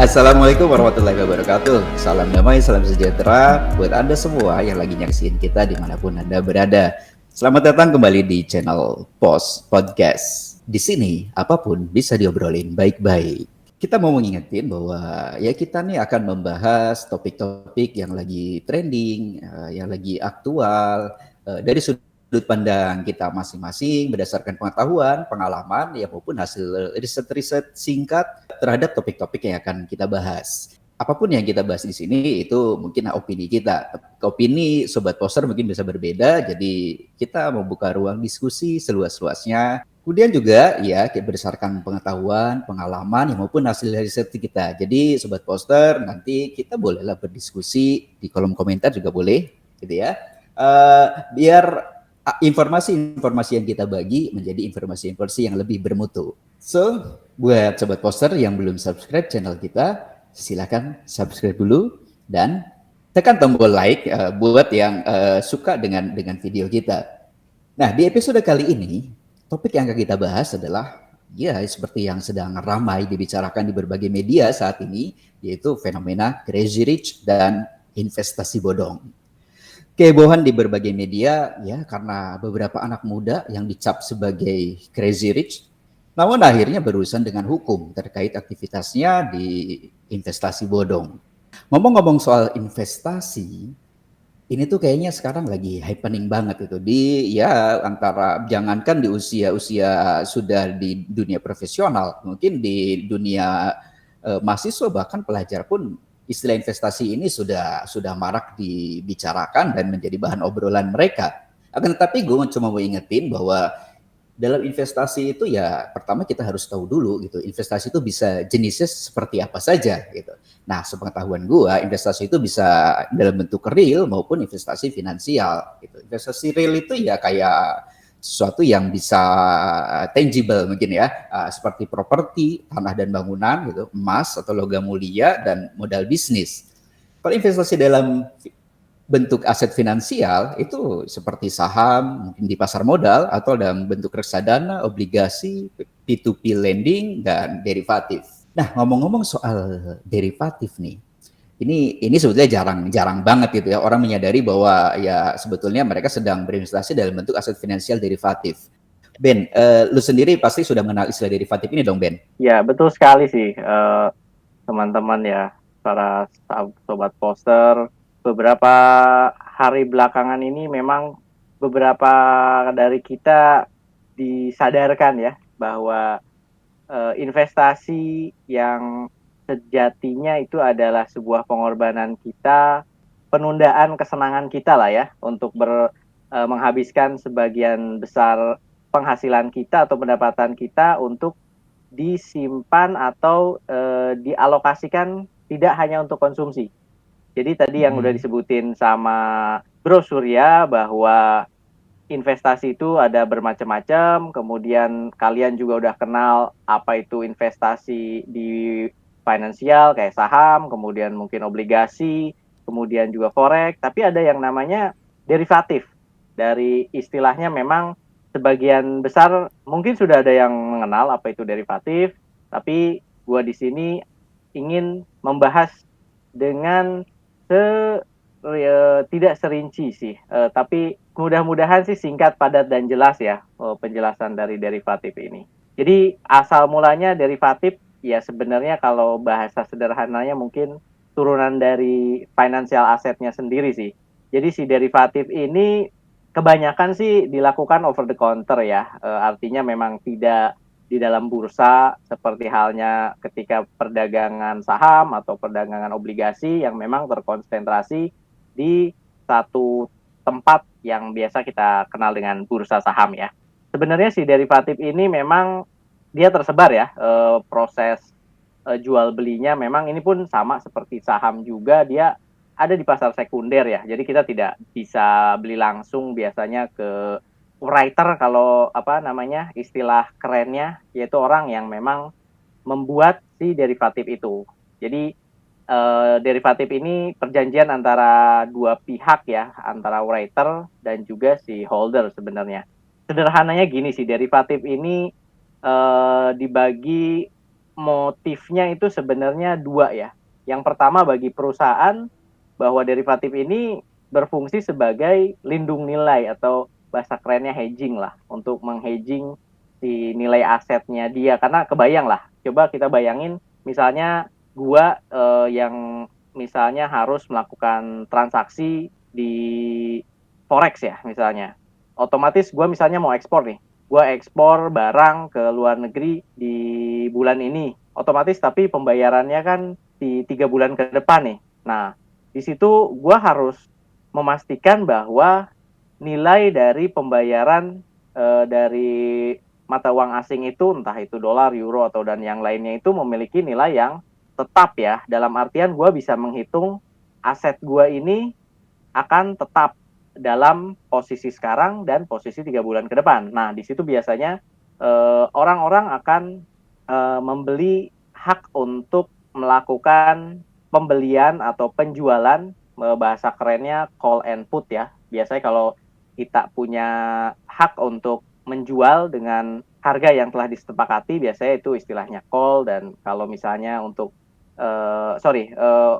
Assalamualaikum warahmatullahi wabarakatuh. Salam damai, salam sejahtera buat Anda semua yang lagi nyaksiin kita dimanapun Anda berada. Selamat datang kembali di channel POS Podcast. Di sini apapun bisa diobrolin baik-baik. Kita mau mengingetin bahwa ya kita nih akan membahas topik-topik yang lagi trending, yang lagi aktual dari sudut pandang kita masing-masing berdasarkan pengetahuan, pengalaman, ya maupun hasil riset-riset singkat terhadap topik-topik yang akan kita bahas. Apapun yang kita bahas di sini itu mungkin opini kita. Opini Sobat Poster mungkin bisa berbeda, jadi kita membuka ruang diskusi seluas-luasnya. Kemudian juga ya berdasarkan pengetahuan, pengalaman, ya maupun hasil riset kita. Jadi Sobat Poster nanti kita bolehlah berdiskusi di kolom komentar juga boleh, gitu ya. Biar informasi-informasi yang kita bagi menjadi informasi-informasi yang lebih bermutu. So, buat Sobat Poster yang belum subscribe channel kita, silakan subscribe dulu dan tekan tombol like buat yang suka dengan video kita. Nah, di episode kali ini, topik yang akan kita bahas adalah ya seperti yang sedang ramai dibicarakan di berbagai media saat ini, yaitu fenomena crazy rich dan investasi bodong. Kehebohan di berbagai media ya karena beberapa anak muda yang dicap sebagai crazy rich, namun akhirnya berurusan dengan hukum terkait aktivitasnya di investasi bodong. Ngomong-ngomong soal investasi, ini tuh kayaknya sekarang lagi happening banget itu di ya antara jangankan di usia-usia sudah di dunia profesional, mungkin di dunia mahasiswa bahkan pelajar pun istilah investasi ini sudah marak dibicarakan dan menjadi bahan obrolan mereka. Akan tetapi gue cuma mau ingetin bahwa dalam investasi itu ya pertama kita harus tahu dulu gitu investasi itu bisa jenisnya seperti apa saja gitu. Nah sepengetahuan gua investasi itu bisa dalam bentuk real maupun investasi finansial gitu. Investasi real itu ya kayak sesuatu yang bisa tangible mungkin ya seperti properti, tanah dan bangunan gitu, emas atau logam mulia dan modal bisnis. Kalau investasi dalam bentuk aset finansial itu seperti saham, mungkin di pasar modal atau dalam bentuk reksadana, obligasi, P2P lending dan derivatif. Nah, ngomong-ngomong soal derivatif nih, ini sebetulnya jarang banget gitu ya orang menyadari bahwa ya sebetulnya mereka sedang berinvestasi dalam bentuk aset finansial derivatif. Ben, lu sendiri pasti sudah mengenal istilah derivatif ini dong, Ben? Ya, betul sekali sih, teman-teman ya, para sobat poster. Beberapa hari belakangan ini memang beberapa dari kita disadarkan ya bahwa investasi yang sejatinya itu adalah sebuah pengorbanan kita, penundaan kesenangan kita lah ya untuk menghabiskan sebagian besar penghasilan kita atau pendapatan kita untuk disimpan atau dialokasikan tidak hanya untuk konsumsi. Jadi tadi yang udah disebutin sama Bro Surya bahwa investasi itu ada bermacam-macam, kemudian kalian juga udah kenal apa itu investasi di finansial kayak saham, kemudian mungkin obligasi, kemudian juga forex, tapi ada yang namanya derivatif. Dari istilahnya memang sebagian besar mungkin sudah ada yang mengenal apa itu derivatif, tapi gua di sini ingin membahas dengan tidak serinci sih, tapi mudah-mudahan sih singkat, padat, dan jelas ya penjelasan dari derivatif ini. Jadi asal mulanya derivatif ya sebenarnya kalau bahasa sederhananya mungkin turunan dari financial assetnya sendiri sih. Jadi si derivatif ini kebanyakan sih dilakukan over the counter ya, artinya memang tidak di dalam bursa seperti halnya ketika perdagangan saham atau perdagangan obligasi yang memang terkonsentrasi di satu tempat yang biasa kita kenal dengan bursa saham ya. Sebenarnya si derivatif ini memang dia tersebar ya, proses jual belinya memang ini pun sama seperti saham juga, dia ada di pasar sekunder ya. Jadi kita tidak bisa beli langsung biasanya ke writer kalau apa namanya istilah kerennya, yaitu orang yang memang membuat si derivatif itu. Jadi derivatif ini perjanjian antara dua pihak ya, antara writer dan juga si holder sebenarnya. Sederhananya gini sih, derivatif ini dibagi motifnya itu sebenarnya dua ya. Yang pertama bagi perusahaan bahwa derivatif ini berfungsi sebagai lindung nilai atau bahasa kerennya hedging lah untuk menghedging si nilai asetnya dia karena kebayang lah coba kita bayangin misalnya gua yang misalnya harus melakukan transaksi di forex ya misalnya otomatis gua misalnya mau ekspor nih gua ekspor barang ke luar negeri di bulan ini otomatis tapi pembayarannya kan di 3 bulan ke depan nih nah di situ gua harus memastikan bahwa nilai dari pembayaran dari mata uang asing itu entah itu dolar, euro atau dan yang lainnya itu memiliki nilai yang tetap ya. Dalam artian gue bisa menghitung aset gue ini akan tetap dalam posisi sekarang dan posisi 3 bulan ke depan. Nah, di situ biasanya orang-orang akan membeli hak untuk melakukan pembelian atau penjualan bahasa kerennya call and put ya. Biasanya kalau kita punya hak untuk menjual dengan harga yang telah disepakati biasanya itu istilahnya call dan kalau misalnya untuk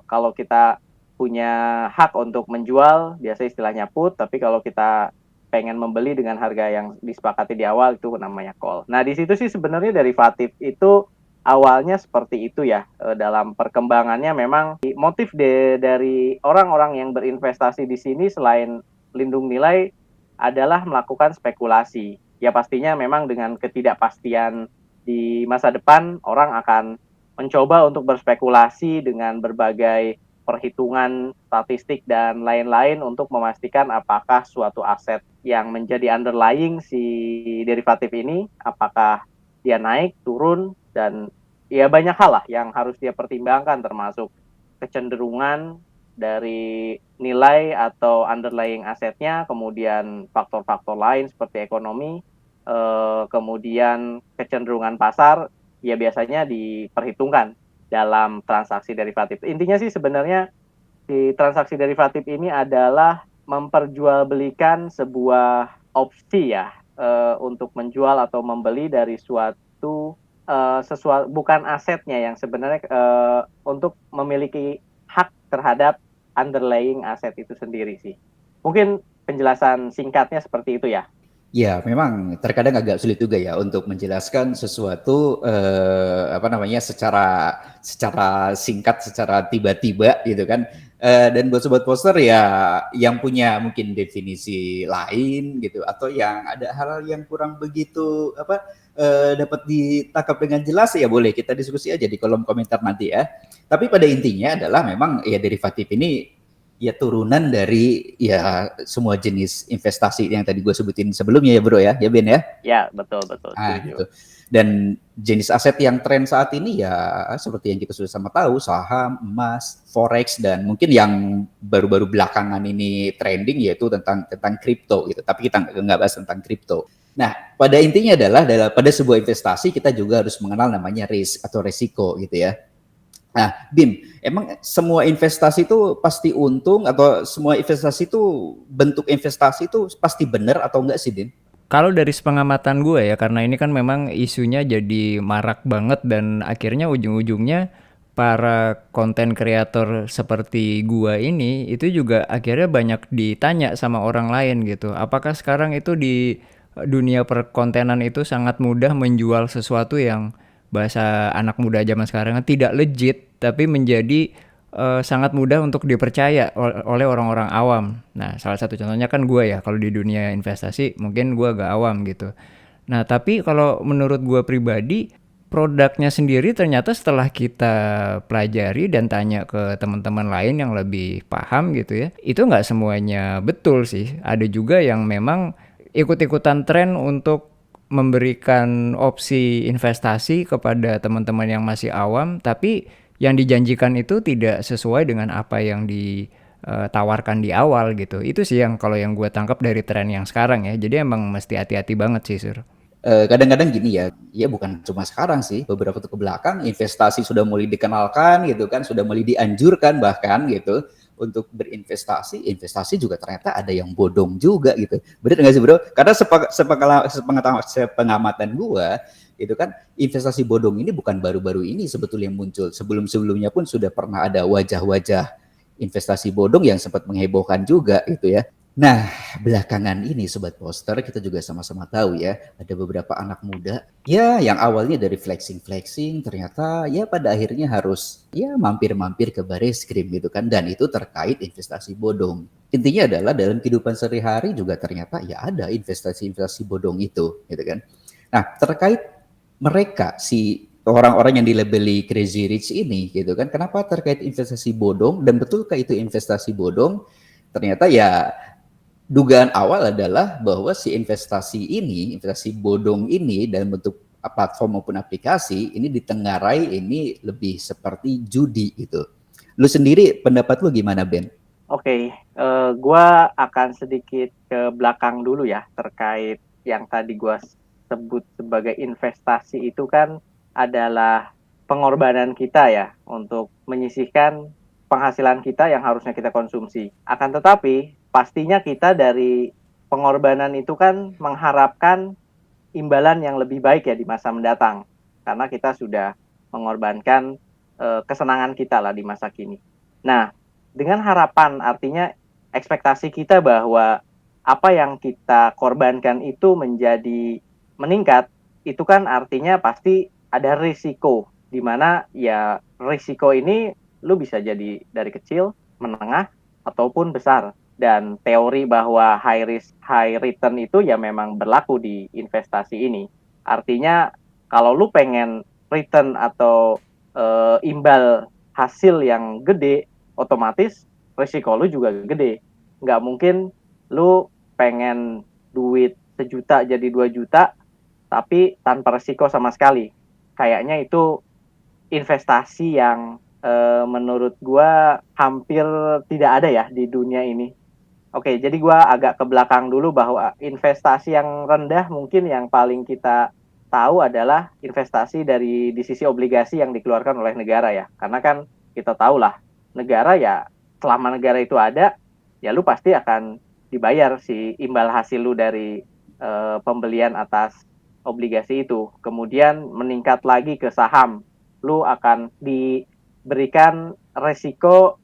kalau kita punya hak untuk menjual biasanya istilahnya put tapi kalau kita pengen membeli dengan harga yang disepakati di awal itu namanya call. Nah di situ sih sebenarnya derivatif itu awalnya seperti itu ya dalam perkembangannya memang motif dari orang-orang yang berinvestasi di sini selain lindung nilai adalah melakukan spekulasi. Ya pastinya memang dengan ketidakpastian di masa depan orang akan mencoba untuk berspekulasi dengan berbagai perhitungan statistik dan lain-lain untuk memastikan apakah suatu aset yang menjadi underlying si derivatif ini apakah dia naik, turun dan ya banyak hal lah yang harus dia pertimbangkan termasuk kecenderungan dari nilai atau underlying asetnya, kemudian faktor-faktor lain seperti ekonomi, kemudian kecenderungan pasar, ya biasanya diperhitungkan dalam transaksi derivatif. Intinya sih sebenarnya di transaksi derivatif ini adalah memperjualbelikan sebuah opsi ya untuk menjual atau membeli dari suatu sesuatu bukan asetnya yang sebenarnya untuk memiliki hak terhadap underlying aset itu sendiri sih. Mungkin penjelasan singkatnya seperti itu ya. Ya, memang terkadang agak sulit juga ya untuk menjelaskan sesuatu apa namanya secara singkat, secara tiba-tiba gitu kan. Dan buat sobat poster ya yang punya mungkin definisi lain gitu atau yang ada hal yang kurang begitu apa dapat ditangkap dengan jelas ya boleh kita diskusi aja di kolom komentar nanti ya. Tapi pada intinya adalah memang ya derivatif ini ya turunan dari ya semua jenis investasi yang tadi gue sebutin sebelumnya ya bro ya Ben ya. Ya betul setuju. Gitu. Dan jenis aset yang tren saat ini ya seperti yang kita sudah sama tahu saham, emas, forex dan mungkin yang baru-baru belakangan ini trending yaitu tentang kripto gitu. Tapi kita nggak bahas tentang kripto. Nah, pada intinya adalah pada sebuah investasi kita juga harus mengenal namanya risk atau resiko gitu ya. Nah, Bim, emang semua investasi itu pasti untung atau semua investasi itu bentuk investasi itu pasti benar atau enggak sih, Bim? Kalau dari sepengamatan gue ya, karena ini kan memang isunya jadi marak banget dan akhirnya ujung-ujungnya para konten kreator seperti gua ini itu juga akhirnya banyak ditanya sama orang lain gitu. Apakah sekarang itu di dunia perkontenan itu sangat mudah menjual sesuatu yang bahasa anak muda zaman sekarang tidak legit tapi menjadi sangat mudah untuk dipercaya oleh orang-orang awam. Nah, salah satu contohnya kan gue ya, kalau di dunia investasi mungkin gue agak awam gitu. Nah, tapi kalau menurut gue pribadi, produknya sendiri ternyata setelah kita pelajari dan tanya ke teman-teman lain yang lebih paham gitu ya, itu nggak semuanya betul sih. Ada juga yang memang ikut-ikutan tren untuk memberikan opsi investasi kepada teman-teman yang masih awam, tapi yang dijanjikan itu tidak sesuai dengan apa yang ditawarkan di awal gitu. Itu sih yang kalau yang gue tangkap dari tren yang sekarang ya. Jadi emang mesti hati-hati banget sih, Sur. Kadang-kadang gini ya bukan cuma sekarang sih, beberapa waktu ke belakang investasi sudah mulai dikenalkan gitu kan, sudah mulai dianjurkan bahkan gitu untuk berinvestasi, investasi juga ternyata ada yang bodong juga gitu. Benar nggak sih bro? Karena sepengamatan gua itu kan investasi bodong ini bukan baru-baru ini sebetulnya muncul. Sebelum-sebelumnya pun sudah pernah ada wajah-wajah investasi bodong yang sempat menghebohkan juga gitu ya. Nah, belakangan ini Sobat Poster kita juga sama-sama tahu ya, ada beberapa anak muda ya yang awalnya dari flexing-flexing ternyata ya pada akhirnya harus ya mampir-mampir ke Bareskrim gitu kan, dan itu terkait investasi bodong. Intinya adalah dalam kehidupan sehari-hari juga ternyata ya ada investasi-investasi bodong itu gitu kan. Nah, terkait mereka si orang-orang yang dilabeli crazy rich ini gitu kan, kenapa terkait investasi bodong dan betulkah itu investasi bodong? Ternyata ya dugaan awal adalah bahwa si investasi bodong ini dalam bentuk platform maupun aplikasi ini ditengarai ini lebih seperti judi gitu. Lu sendiri pendapat lu gimana Ben? Oke, gua akan sedikit ke belakang dulu ya terkait yang tadi gua sebut sebagai investasi itu kan adalah pengorbanan kita ya untuk menyisihkan penghasilan kita yang harusnya kita konsumsi. Akan tetapi pastinya kita dari pengorbanan itu kan mengharapkan imbalan yang lebih baik ya di masa mendatang karena kita sudah mengorbankan kesenangan kita lah di masa kini. Nah, dengan harapan artinya ekspektasi kita bahwa apa yang kita korbankan itu menjadi meningkat, itu kan artinya pasti ada risiko di mana ya risiko ini lu bisa jadi dari kecil, menengah ataupun besar. Dan teori bahwa high risk high return itu ya memang berlaku di investasi ini. Artinya kalau lu pengen return atau imbal hasil yang gede, otomatis risiko lu juga gede. Nggak mungkin lu pengen duit 1 juta jadi 2 juta, tapi tanpa risiko sama sekali. Kayaknya itu investasi yang menurut gua hampir tidak ada ya di dunia ini. Oke, jadi gua agak ke belakang dulu bahwa investasi yang rendah mungkin yang paling kita tahu adalah investasi di sisi obligasi yang dikeluarkan oleh negara ya. Karena kan kita tahu lah, negara ya selama negara itu ada, ya lu pasti akan dibayar si imbal hasil lu dari pembelian atas obligasi itu. Kemudian meningkat lagi ke saham, lu akan diberikan resiko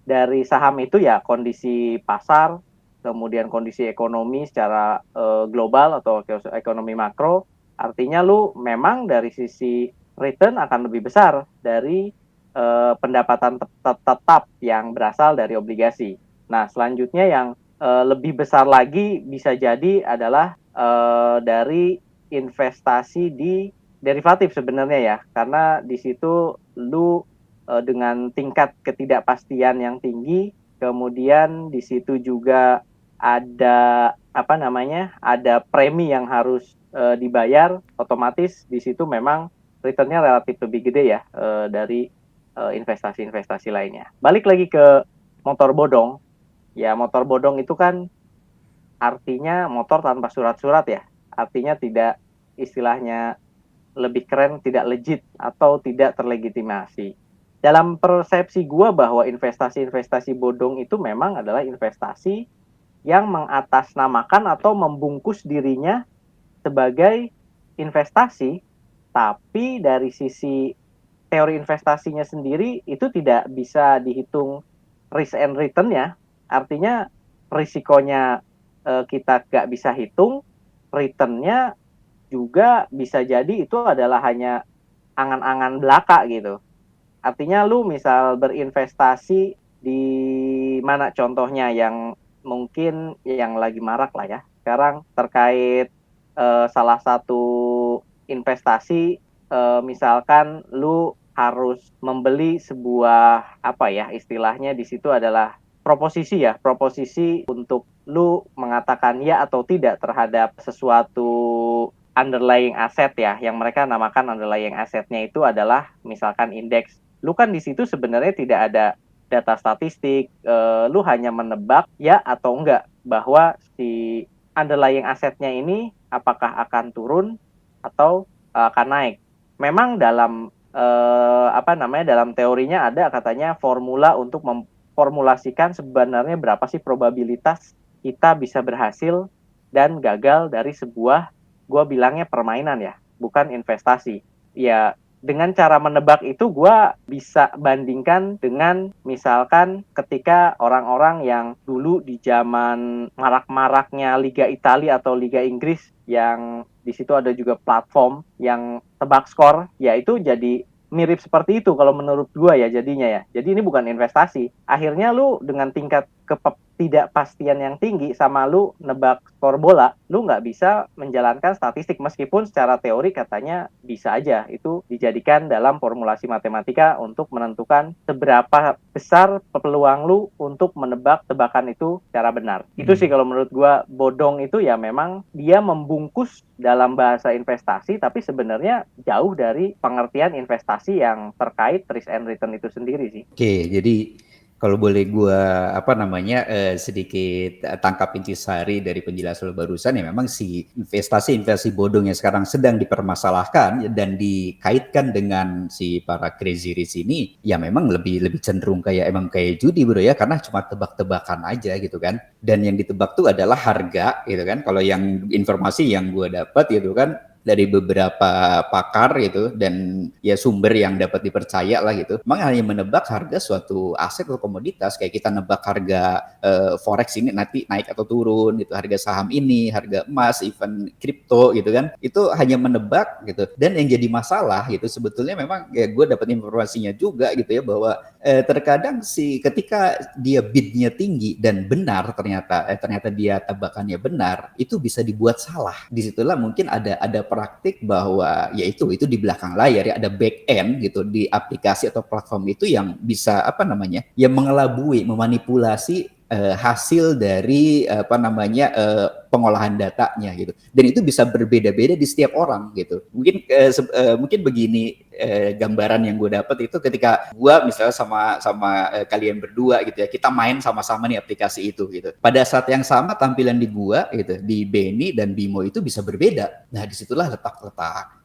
dari saham itu ya kondisi pasar, kemudian kondisi ekonomi secara global atau ekonomi makro. Artinya lu memang dari sisi return akan lebih besar dari pendapatan tetap yang berasal dari obligasi. Nah, selanjutnya yang lebih besar lagi bisa jadi adalah dari investasi di derivatif sebenarnya ya, karena di situ lu dengan tingkat ketidakpastian yang tinggi, kemudian di situ juga ada ada premi yang harus dibayar, otomatis di situ memang returnnya relatif lebih gede ya dari investasi-investasi lainnya. Balik lagi ke motor bodong, ya motor bodong itu kan artinya motor tanpa surat-surat ya, artinya tidak, istilahnya lebih keren tidak legit atau tidak terlegitimasi. Dalam persepsi gue bahwa investasi-investasi bodong itu memang adalah investasi yang mengatasnamakan atau membungkus dirinya sebagai investasi, tapi dari sisi teori investasinya sendiri itu tidak bisa dihitung risk and return-nya. Artinya risikonya kita nggak bisa hitung, return-nya juga bisa jadi itu adalah hanya angan-angan belaka gitu. Artinya lu misal berinvestasi di mana contohnya yang mungkin yang lagi marak lah ya. Sekarang terkait salah satu investasi, misalkan lu harus membeli sebuah apa ya istilahnya di situ adalah proposisi untuk lu mengatakan ya atau tidak terhadap sesuatu underlying aset ya, yang mereka namakan underlying asetnya itu adalah misalkan indeks. Lu kan di situ sebenarnya tidak ada data statistik, lu hanya menebak ya atau enggak bahwa si underlying asetnya ini apakah akan turun atau akan naik. Memang dalam dalam teorinya ada katanya formula untuk memformulasikan sebenarnya berapa sih probabilitas kita bisa berhasil dan gagal dari sebuah, gue bilangnya permainan ya, bukan investasi. Ya, dengan cara menebak itu gue bisa bandingkan dengan misalkan ketika orang-orang yang dulu di zaman marak-maraknya Liga Italia atau Liga Inggris, yang di situ ada juga platform yang tebak skor, ya itu jadi mirip seperti itu kalau menurut gue ya jadinya ya. Jadi ini bukan investasi. Akhirnya lu dengan tingkat ketidakpastian yang tinggi sama lu nebak skor bola, lu nggak bisa menjalankan statistik meskipun secara teori katanya bisa aja itu dijadikan dalam formulasi matematika untuk menentukan seberapa besar peluang lu untuk menebak tebakan itu secara benar. Itu sih kalau menurut gua bodong itu ya memang dia membungkus dalam bahasa investasi tapi sebenarnya jauh dari pengertian investasi yang terkait risk and return itu sendiri sih. Oke, jadi kalau boleh gua sedikit tangkap intisari dari penjelasan lo barusan, ya memang si investasi bodong yang sekarang sedang dipermasalahkan dan dikaitkan dengan si para crazy rich ini, ya memang lebih cenderung kayak judi bro ya, karena cuma tebak-tebakan aja gitu kan. Dan yang ditebak tuh adalah harga gitu kan. Kalau yang informasi yang gua dapat gitu kan dari beberapa pakar gitu dan ya sumber yang dapat dipercaya lah gitu. Memang hanya menebak harga suatu aset atau komoditas, kayak kita nebak harga forex ini nanti naik atau turun gitu, harga saham ini, harga emas, even kripto gitu kan. Itu hanya menebak gitu. Dan yang jadi masalah gitu sebetulnya memang ya gue dapat informasinya juga gitu ya bahwa terkadang ketika dia bidnya tinggi dan benar ternyata dia tebakannya benar, itu bisa dibuat salah. Disitulah mungkin ada praktik bahwa yaitu di belakang layar ya ada back end gitu di aplikasi atau platform itu yang bisa yang mengelabui, memanipulasi hasil dari pengolahan datanya gitu. Dan itu bisa berbeda-beda di setiap orang gitu. Mungkin begini gambaran yang gue dapat itu ketika gue misalnya sama kalian berdua gitu ya, kita main sama-sama nih aplikasi itu gitu. Pada saat yang sama tampilan di gue gitu, di Benny dan Bimo itu bisa berbeda. Nah disitulah letak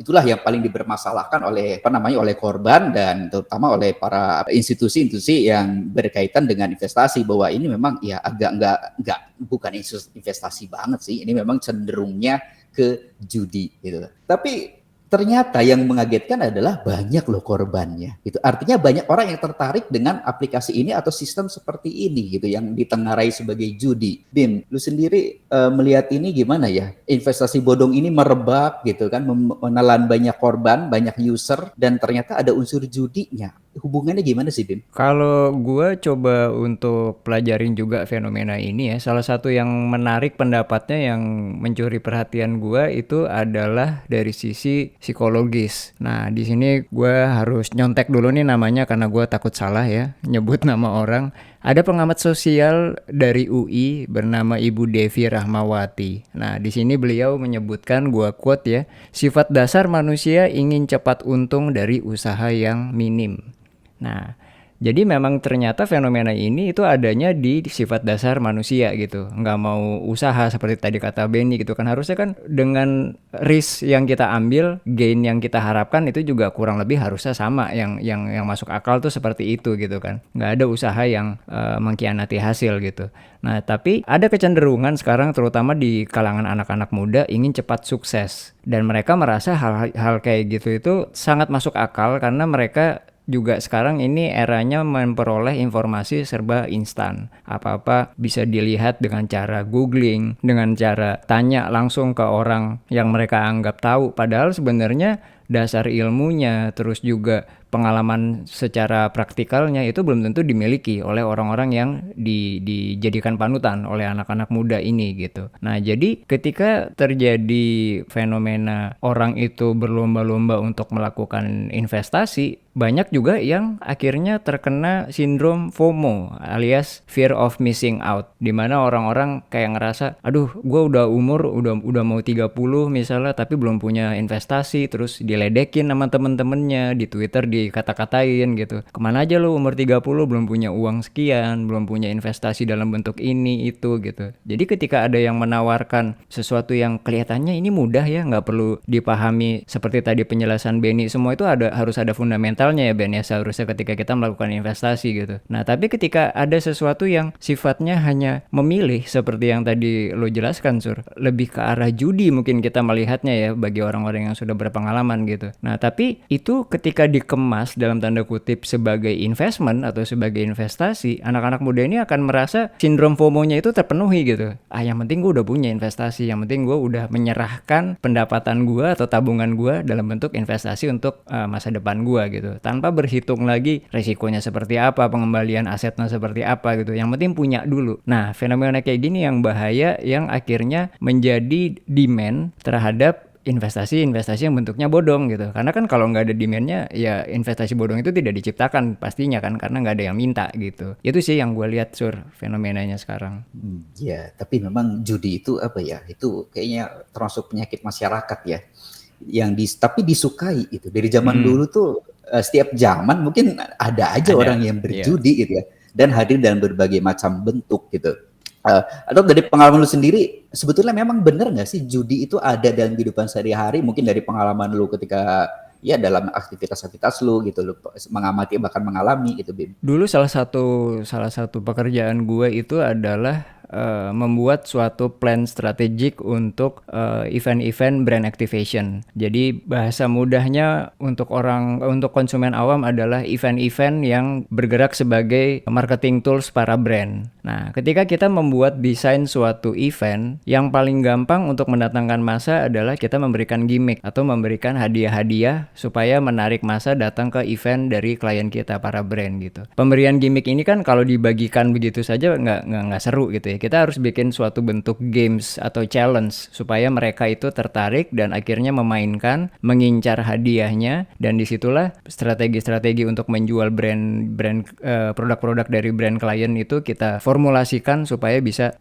itulah yang paling dipermasalahkan oleh oleh korban dan terutama oleh para institusi-institusi yang berkaitan dengan investasi, bahwa ini memang ya agak enggak bukan investasi banget sih, ini memang cenderungnya ke judi gitu. Tapi ternyata yang mengagetkan adalah banyak loh korbannya. Itu artinya banyak orang yang tertarik dengan aplikasi ini atau sistem seperti ini gitu yang ditengarai sebagai judi. Bim, lu sendiri melihat ini gimana ya? Investasi bodong ini merebak gitu kan, menelan banyak korban, banyak user dan ternyata ada unsur judinya. Hubungannya gimana sih, Bim? Kalau gue coba untuk pelajarin juga fenomena ini ya, salah satu yang menarik pendapatnya yang mencuri perhatian gue itu adalah dari sisi psikologis. Nah, di sini gue harus nyontek dulu nih namanya karena gue takut salah ya nyebut nama orang. Ada pengamat sosial dari UI bernama Ibu Devi Rahmawati. Nah, di sini beliau menyebutkan, gua quote ya, sifat dasar manusia ingin cepat untung dari usaha yang minim. Nah, jadi memang ternyata fenomena ini itu adanya di sifat dasar manusia gitu. Nggak mau usaha seperti tadi kata Benny gitu kan. Harusnya kan dengan risk yang kita ambil, gain yang kita harapkan itu juga kurang lebih harusnya sama. Yang masuk akal tuh seperti itu gitu kan. Nggak ada usaha yang mengkhianati hasil gitu. Nah, tapi ada kecenderungan sekarang terutama di kalangan anak-anak muda ingin cepat sukses. Dan mereka merasa hal kayak gitu itu sangat masuk akal karena mereka juga sekarang ini eranya memperoleh informasi serba instan. Apa-apa bisa dilihat dengan cara googling, dengan cara tanya langsung ke orang yang mereka anggap tahu. Padahal sebenarnya dasar ilmunya, terus juga pengalaman secara praktikalnya itu belum tentu dimiliki oleh orang-orang yang dijadikan panutan oleh anak-anak muda ini gitu. Nah, jadi ketika terjadi fenomena orang itu berlomba-lomba untuk melakukan investasi, banyak juga yang akhirnya terkena sindrom FOMO alias fear of missing out, di mana orang-orang kayak ngerasa, aduh gue udah umur udah mau 30 misalnya tapi belum punya investasi, terus dia diledekin sama temen-temennya, di Twitter dikata-katain gitu. Kemana aja lu umur 30 belum punya uang sekian, belum punya investasi dalam bentuk ini itu gitu. Jadi ketika ada yang menawarkan sesuatu yang kelihatannya ini mudah ya, nggak perlu dipahami seperti tadi penjelasan Benny, semua itu harus ada fundamentalnya ya Ben ya, seharusnya ketika kita melakukan investasi gitu. Nah tapi ketika ada sesuatu yang sifatnya hanya memilih seperti yang tadi lo jelaskan Sur, lebih ke arah judi mungkin kita melihatnya ya bagi orang-orang yang sudah berpengalaman gitu. Nah tapi itu ketika dikemas dalam tanda kutip sebagai investment atau sebagai investasi, anak-anak muda ini akan merasa sindrom FOMO-nya itu terpenuhi gitu. Yang penting gue udah punya investasi, yang penting gue udah menyerahkan pendapatan gue atau tabungan gue dalam bentuk investasi untuk masa depan gue gitu, tanpa berhitung lagi resikonya seperti apa, pengembalian asetnya seperti apa gitu. Yang penting punya dulu. Nah fenomena kayak gini yang bahaya, yang akhirnya menjadi demand terhadap investasi yang bentuknya bodong gitu. Karena kan kalau nggak ada demandnya ya investasi bodong itu tidak diciptakan pastinya kan, karena nggak ada yang minta gitu. Itu sih yang gue lihat Sur, fenomenanya sekarang. Ya, tapi memang judi itu apa ya? Itu kayaknya termasuk penyakit masyarakat ya, yang tapi disukai itu dari zaman dulu tuh. Setiap zaman mungkin ada aja orang yang berjudi gitu ya, dan hadir dalam berbagai macam bentuk gitu. Atau dari pengalaman lu sendiri, sebetulnya memang benar nggak sih judi itu ada dalam kehidupan sehari-hari? Mungkin dari pengalaman lu ketika ya dalam aktivitas-aktivitas lu gitu, lu mengamati bahkan mengalami gitu, Bim. Dulu salah satu pekerjaan gue itu adalah membuat suatu plan strategik untuk event-event brand activation. Jadi bahasa mudahnya untuk konsumen awam adalah event-event yang bergerak sebagai marketing tools para brand. Nah, ketika kita membuat desain suatu event, yang paling gampang untuk mendatangkan massa adalah kita memberikan gimmick atau memberikan hadiah-hadiah supaya menarik massa datang ke event dari klien kita, para brand gitu. Pemberian gimmick ini kan kalau dibagikan begitu saja nggak seru gitu ya. Kita harus bikin suatu bentuk games atau challenge supaya mereka itu tertarik dan akhirnya memainkan, mengincar hadiahnya, dan disitulah strategi-strategi untuk menjual produk-produk dari brand klien itu kita formulasikan supaya bisa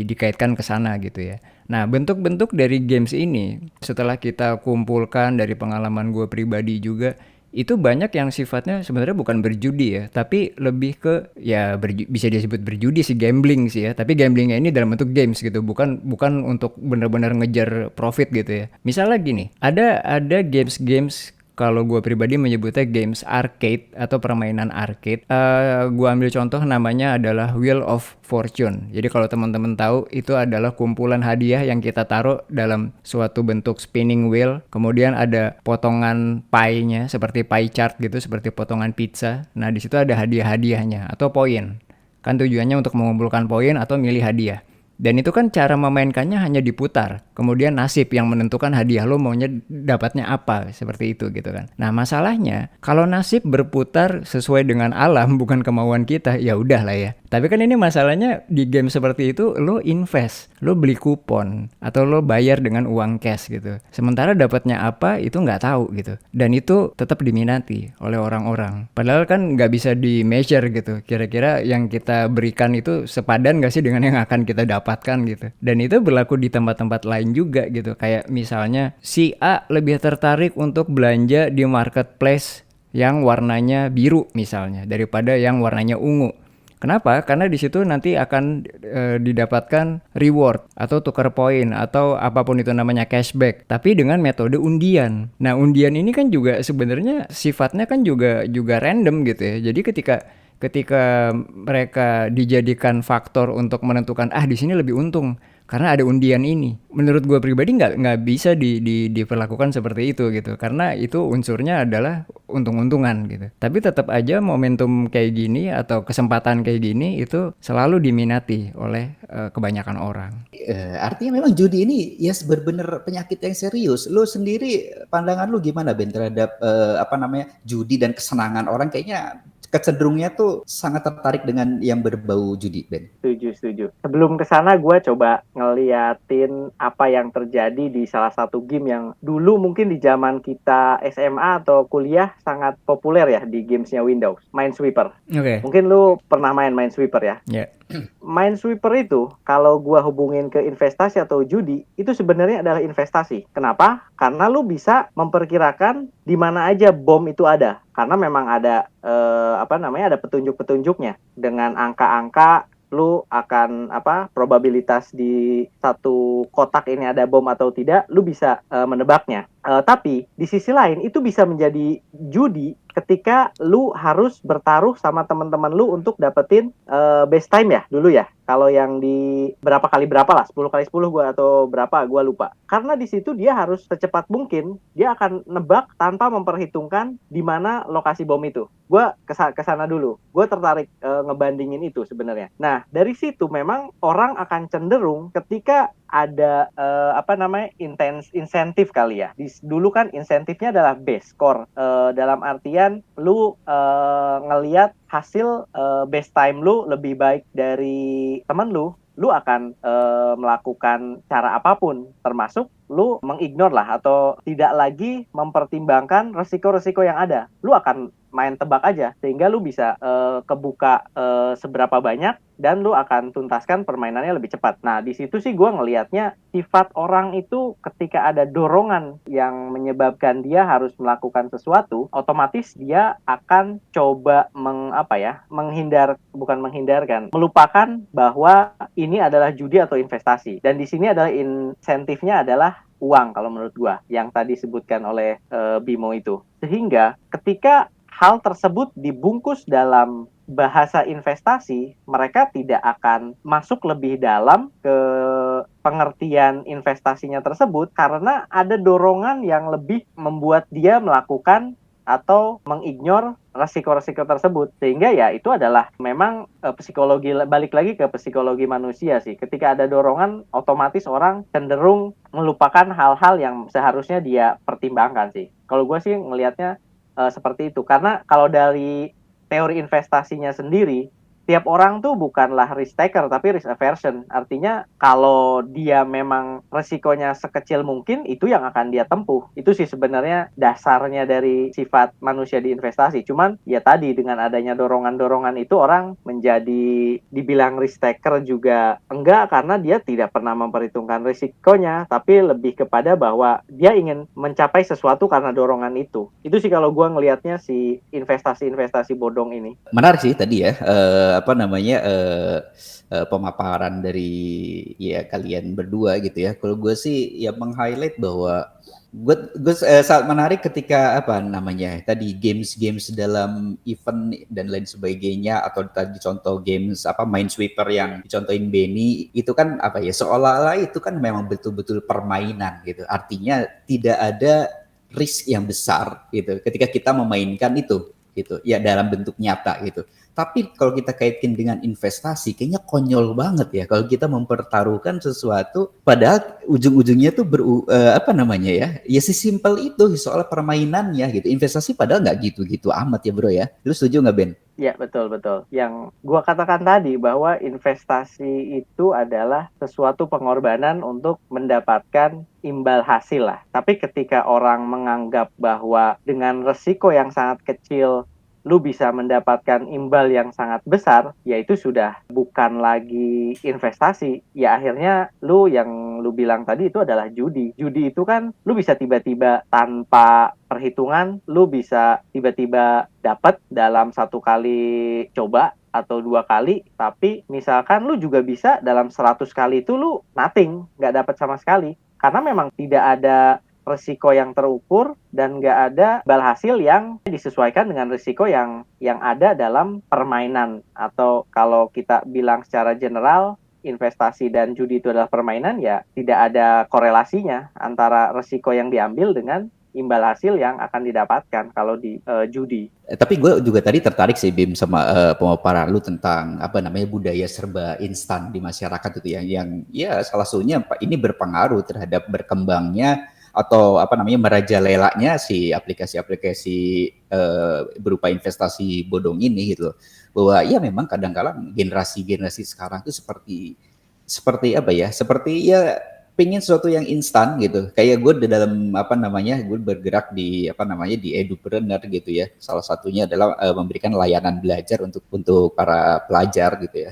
dikaitkan ke sana gitu ya. Nah, bentuk-bentuk dari games ini setelah kita kumpulkan dari pengalaman gue pribadi juga, itu banyak yang sifatnya sebenarnya bukan berjudi ya, tapi lebih ke ya bisa disebut berjudi sih, gambling sih ya. Tapi gamblingnya ini dalam bentuk games gitu, bukan untuk benar-benar ngejar profit gitu ya. Misalnya gini, ada games kalau gue pribadi menyebutnya games arcade atau permainan arcade. Gue ambil contoh namanya adalah Wheel of Fortune. Jadi kalau teman-teman tahu, itu adalah kumpulan hadiah yang kita taruh dalam suatu bentuk spinning wheel. Kemudian ada potongan pie-nya seperti pie chart gitu, seperti potongan pizza. Nah di situ ada hadiah-hadiahnya atau poin. Kan tujuannya untuk mengumpulkan poin atau milih hadiah. Dan itu kan cara memainkannya hanya diputar. Kemudian nasib yang menentukan hadiah lo maunya dapatnya apa, seperti itu gitu kan. Nah masalahnya kalau nasib berputar sesuai dengan alam bukan kemauan kita, ya udah lah ya. Tapi kan ini masalahnya di game seperti itu, lo invest, lo beli kupon atau lo bayar dengan uang cash gitu. Sementara dapatnya apa itu nggak tahu gitu. Dan itu tetap diminati oleh orang-orang. Padahal kan nggak bisa di measure gitu. Kira-kira yang kita berikan itu sepadan nggak sih dengan yang akan kita dapatkan gitu. Dan itu berlaku di tempat-tempat lain juga gitu. Kayak misalnya si A lebih tertarik untuk belanja di marketplace yang warnanya biru misalnya daripada yang warnanya ungu. Kenapa? Karena di situ nanti akan didapatkan reward atau tukar poin atau apapun itu namanya cashback, tapi dengan metode undian. Nah, undian ini kan juga sebenarnya sifatnya kan juga random gitu ya. Jadi ketika mereka dijadikan faktor untuk menentukan di sini lebih untung karena ada undian ini. Menurut gue pribadi nggak bisa diperlakukan seperti itu gitu, karena itu unsurnya adalah untung-untungan gitu. Tapi tetap aja momentum kayak gini atau kesempatan kayak gini itu selalu diminati oleh kebanyakan orang. Artinya memang judi ini ya benar-benar penyakit yang serius. Lu sendiri pandangan lu gimana Ben terhadap judi dan kesenangan orang? Kayaknya kecenderungnya tuh sangat tertarik dengan yang berbau judi, Ben. Setuju. Sebelum kesana gue coba ngeliatin apa yang terjadi di salah satu game yang dulu mungkin di zaman kita SMA atau kuliah sangat populer ya di gamesnya Windows, Minesweeper. Oke. Mungkin lu pernah main Minesweeper ya? Yeah. Minesweeper itu kalau gua hubungin ke investasi atau judi, itu sebenarnya adalah investasi. Kenapa? Karena lu bisa memperkirakan di mana aja bom itu ada. Karena memang ada ada petunjuk-petunjuknya dengan angka-angka lu akan probabilitas di satu kotak ini ada bom atau tidak, lu bisa menebaknya. Tapi di sisi lain itu bisa menjadi judi ketika lu harus bertaruh sama teman-teman lu untuk dapetin base time ya dulu ya. Kalau yang di berapa kali berapa lah, 10 kali 10 gua atau berapa gua lupa. Karena di situ dia harus secepat mungkin dia akan nebak tanpa memperhitungkan di mana lokasi bom itu. Gua kesana dulu. Gua tertarik ngebandingin itu sebenarnya. Nah, dari situ memang orang akan cenderung ketika ada insentif kali ya. Dulu kan insentifnya adalah base score. Dalam artian lu ngelihat hasil base time lu lebih baik dari temen lu akan melakukan cara apapun, termasuk lu mengignore lah atau tidak lagi mempertimbangkan resiko-resiko yang ada. Lu akan main tebak aja sehingga lu bisa kebuka seberapa banyak dan lu akan tuntaskan permainannya lebih cepat. Nah, di situ sih gue ngelihatnya sifat orang itu ketika ada dorongan yang menyebabkan dia harus melakukan sesuatu, otomatis dia akan coba melupakan bahwa ini adalah judi atau investasi. Dan di sini adalah insentifnya adalah uang kalau menurut gua yang tadi disebutkan oleh Bimo itu. Sehingga ketika hal tersebut dibungkus dalam bahasa investasi, mereka tidak akan masuk lebih dalam ke pengertian investasinya tersebut karena ada dorongan yang lebih membuat dia melakukan atau mengignore resiko-resiko tersebut. Sehingga ya itu adalah memang psikologi, balik lagi ke psikologi manusia sih. Ketika ada dorongan, otomatis orang cenderung melupakan hal-hal yang seharusnya dia pertimbangkan sih. Kalau gue sih ngelihatnya seperti itu. Karena kalau dari teori investasinya sendiri, tiap orang tuh bukanlah risk taker tapi risk aversion. Artinya kalau dia memang resikonya sekecil mungkin itu yang akan dia tempuh. Itu sih sebenarnya dasarnya dari sifat manusia di investasi. Cuman ya tadi dengan adanya dorongan-dorongan itu orang menjadi dibilang risk taker juga enggak karena dia tidak pernah memperhitungkan risikonya, tapi lebih kepada bahwa dia ingin mencapai sesuatu karena dorongan itu. Itu sih kalau gue ngelihatnya si investasi-investasi bodong ini. Menarik sih tadi ya, pemaparan dari ya kalian berdua gitu ya. Kalau gue sih ya meng-highlight bahwa gue sangat menarik ketika tadi games dalam event dan lain sebagainya, atau tadi contoh games Minesweeper yang dicontohin Benny itu kan seolah-olah itu kan memang betul-betul permainan gitu. Artinya tidak ada risk yang besar gitu ketika kita memainkan itu gitu ya dalam bentuk nyata gitu. Tapi kalau kita kaitkan dengan investasi, kayaknya konyol banget ya kalau kita mempertaruhkan sesuatu padahal ujung-ujungnya tuh ya sesimpel itu soal permainannya gitu. Investasi padahal nggak gitu-gitu amat ya bro ya. Lu setuju nggak Ben? Ya, betul-betul. Yang gua katakan tadi bahwa investasi itu adalah sesuatu pengorbanan untuk mendapatkan imbal hasil lah. Tapi ketika orang menganggap bahwa dengan resiko yang sangat kecil lu bisa mendapatkan imbal yang sangat besar, ya itu sudah bukan lagi investasi. Ya akhirnya yang lu bilang tadi itu adalah judi. Judi itu kan lu bisa tiba-tiba tanpa perhitungan, lu bisa tiba-tiba dapat dalam satu kali coba atau 2 kali, tapi misalkan lu juga bisa dalam 100 kali itu lu nothing, nggak dapat sama sekali. Karena memang tidak ada risiko yang terukur dan nggak ada imbal hasil yang disesuaikan dengan risiko yang ada dalam permainan. Atau kalau kita bilang secara general, investasi dan judi itu adalah permainan, ya tidak ada korelasinya antara risiko yang diambil dengan imbal hasil yang akan didapatkan kalau di judi. Tapi gue juga tadi tertarik sih Bim sama pemaparan lu tentang budaya serba instan di masyarakat itu yang ya salah satunya ini berpengaruh terhadap berkembangnya atau merajalelanya si aplikasi-aplikasi berupa investasi bodong ini gitu. Bahwa ya memang kadang-kadang generasi-generasi sekarang itu seperti pengen sesuatu yang instan gitu. Kayak gue di dalam gue bergerak di di edupreneur gitu ya. Salah satunya adalah memberikan layanan belajar untuk para pelajar gitu ya.